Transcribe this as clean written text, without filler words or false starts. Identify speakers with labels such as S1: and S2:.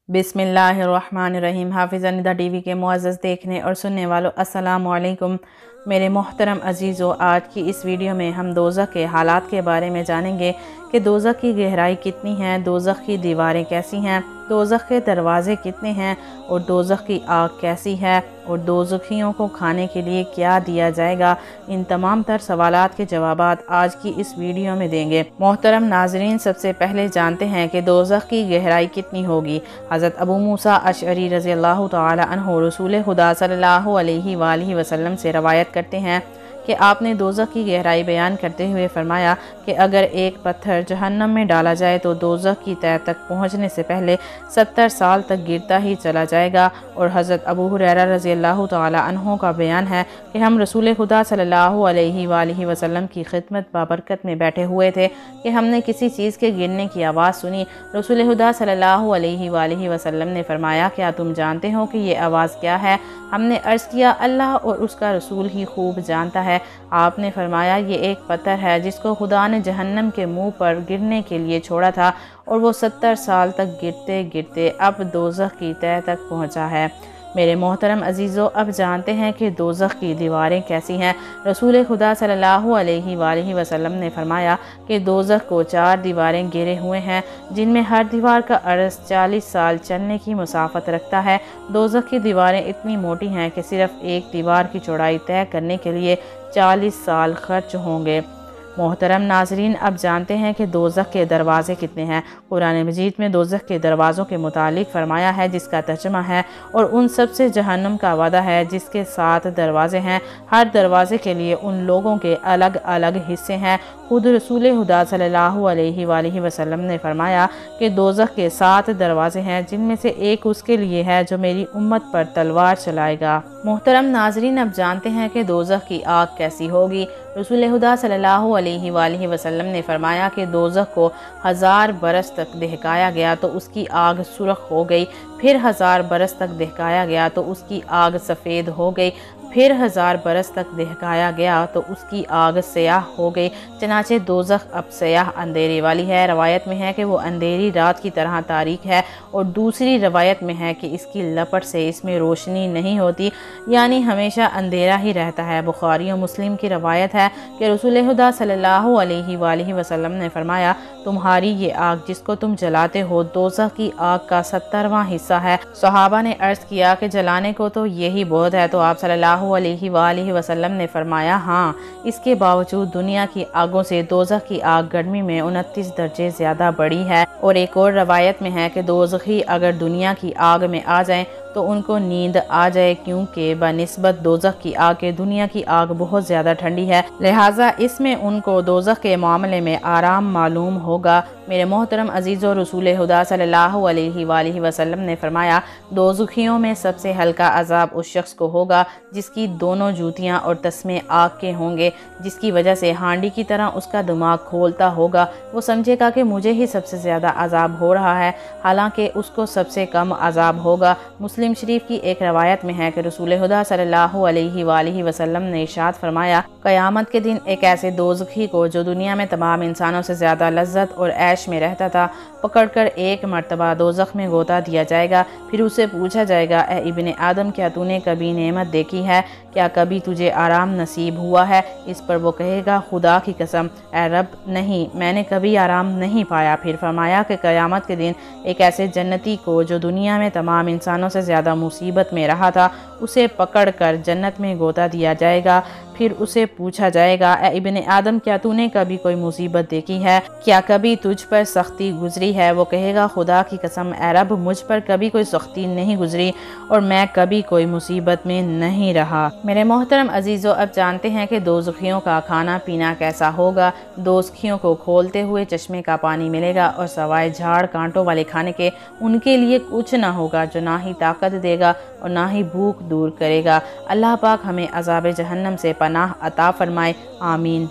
S1: बिस्मिल्लाहिर्रहमानिर्रहीम। हाफिज़ निदा टीवी के मुअज़्ज़ज़ देखने और सुनने वालों, अस्सलामु अलैकुम। मेरे मोहतरम अजीज़ों, आज की इस वीडियो में हम दोज़ख के हालात के बारे में जानेंगे कि दोज़ख की गहराई कितनी है, दोज़ख की दीवारें कैसी हैं, दोज़ख के दरवाज़े कितने हैं और दोज़ख की आग कैसी है और दोज़खियों को खाने के लिए क्या दिया जाएगा। इन तमाम तर सवालात के जवाबात आज की इस वीडियो में देंगे। मोहतरम नाज़रीन, सबसे पहले जानते हैं कि दोज़ख की गहराई कितनी होगी। हज़रत अबू मूसा अशअरी रज़ियल्लाहु तआला अन्हु रसूल खुदा सल्लल्लाहु अलैहि वसल्लम से रवायत करते हैं कि आपने दोज़ख की गहराई बयान करते हुए फरमाया कि अगर एक पत्थर जहन्नम में डाला जाए तो दोज़ख की तह तक पहुँचने से पहले 70 साल तक गिरता ही चला जाएगा। और हज़रत अबू हुरैरा रज़ियल्लाहु तआला अन्हु का बयान है कि हम रसूल खुदा सल्लल्लाहु अलैहि वसल्लम की खिदमत बाबरकत में बैठे हुए थे कि हमने किसी चीज़ के गिरने की आवाज़ सुनी। रसूल खुदा सल्लल्लाहु अलैहि वसल्लम ने फरमाया, क्या तुम जानते हो कि ये आवाज़ क्या है? हमने अर्ज़ किया, अल्लाह और उसका रसूल ही खूब जानता है। आपने फरमाया, ये एक पत्थर है जिसको खुदा ने जहन्नम के मुंह पर गिरने के लिए छोड़ा था और वो 70 साल तक गिरते गिरते अब दोज़ख की तह तक पहुंचा है। मेरे मोहतरम अजीज़ों, अब जानते हैं कि दोज़ख की दीवारें कैसी हैं। रसूल खुदा सल्लल्लाहु अलैहि वसल्लम ने फरमाया कि दोज़ख को 4 दीवारें घेरे हुए हैं जिनमें हर दीवार का अर्ज़ 40 साल चलने की मुसाफत रखता है। दोज़ख की दीवारें इतनी मोटी हैं कि सिर्फ एक दीवार की चौड़ाई तय करने के लिए 40 साल खर्च होंगे। मोहतरम नाजरीन, अब जानते हैं कि दोज़ख के दरवाज़े कितने हैं। कुरान मजीद में दोज़ख के दरवाज़ों के मुतालिक फरमाया है, जिसका तर्जुमा है, और उन सब से जहन्नुम का वादा है जिसके 7 दरवाज़े हैं। हर दरवाज़े के लिए उन लोगों के अलग अलग हिस्से हैं। खुद रसूल खुदा सल्लल्लाहु अलैहि वसल्लम ने फरमाया कि दोज़ख के 7 दरवाज़े हैं जिनमें से एक उसके लिए है जो मेरी उम्मत पर तलवार चलाएगा। मोहतरम नाजरीन, अब जानते हैं कि दोज़ख की आग कैसी होगी। रसूल खुदा सल्लल्लाहु अलैहि वसल्लम ने फरमाया कि दोज़ख को 1000 बरस तक दहकाया गया तो उसकी आग सुर्ख हो गई, फिर 1000 बरस तक दहकाया गया तो उसकी आग सफ़ेद हो गई, फिर 1000 बरस तक दहकाया गया तो उसकी आग स्याह हो गई। चनाचे दोज़ख अब स्याह अंधेरे वाली है। रवायत में है कि वो अंधेरी रात की तरह तारीक है और दूसरी रवायत में है कि इसकी लपट से इसमें रोशनी नहीं होती, यानी हमेशा अंधेरा ही रहता है। बुखारी और मुस्लिम की रवायत है कि रसूल खुदा सल्लल्लाहु अलैहि वसल्लम ने फरमाया, तुम्हारी ये आग जिसको तुम जलाते हो दोज़ख की आग का 70वां हिस्सा है। सहाबा ने अर्ज़ किया कि जलाने को तो यही बहुत है, तो आप सल्लल्लाहु अलैहि वसल्लम ने फरमाया, हाँ, इसके बावजूद दुनिया की आगों से दोज़ख की आग गर्मी में 29 दर्जे ज़्यादा बड़ी है। और एक और रवायत में है कि दोज़खी अगर दुनिया की आग में आ जाएं तो उनको नींद आ जाए, क्योंकि बनिस्बत दोज़ख की आग के दुनिया की आग बहुत ज़्यादा ठंडी है, लिहाजा इसमें उनको दोज़ख के मामले में आराम मालूम होगा। मेरे मोहतरम अजीज़ों, रसूल खुदा सल्लल्लाहु अलैहि वसल्लम ने फरमाया, दोज़खियों में सबसे हल्का अजाब उस शख्स को होगा जिसकी दोनों जूतियाँ और तस्मे आग के होंगे, जिसकी वजह से हांडी की तरह उसका दिमाग खोलता होगा। वो समझेगा कि मुझे ही सबसे ज़्यादा अजाब हो रहा है, हालांकि उसको सबसे कम अजाब होगा। मुस्लिम शरीफ की एक रवायत में है कि रसूल खुदा सल्लल्लाहु अलैहि वसल्लम ने इरशाद फरमाया, क़यामत के दिन एक ऐसे दोज़खी को जो दुनिया में तमाम इंसानों से ज़्यादा लज्जत और ऐश में रहता था, पकड़कर एक मरतबा दोज़ख में गोता दिया जाएगा। फिर उसे पूछा जाएगा, ए इब्ने आदम, क्या तूने कभी नेमत देखी है? क्या कभी तुझे आराम नसीब हुआ है? इस पर वो कहेगा, खुदा की कसम, ए रब, नहीं, मैंने कभी आराम नहीं पाया। फिर फरमाया कि क़यामत के दिन एक ऐसे जन्नती को जो दुनिया में तमाम इंसानों से ज़्यादा मुसीबत में रहा था, उसे पकड़कर जन्नत में गोता दिया जाएगा। फिर उसे पूछा जाएगा, ए इब्ने आदम, क्या तूने कभी कोई मुसीबत देखी है? क्या कभी तुझ पर सख्ती गुजरी है? वो कहेगा, खुदा की कसम, ए रब, मुझ पर कभी कोई सख्ती नहीं गुजरी और मैं कभी कोई मुसीबत में नहीं रहा। मेरे मोहतरम अजीज़ों, अब जानते हैं कि दोज़खियों का खाना पीना कैसा होगा। दोज़खियों को खोलते हुए चश्मे का पानी मिलेगा और सवाए झाड़ कांटों वाले खाने के उनके लिए कुछ ना होगा जो ना ही ताकत देगा और ना ही भूख दूर करेगा। अल्लाह पाक हमें अज़ाब जहन्नम से पनाह अता फरमाए। आमीन।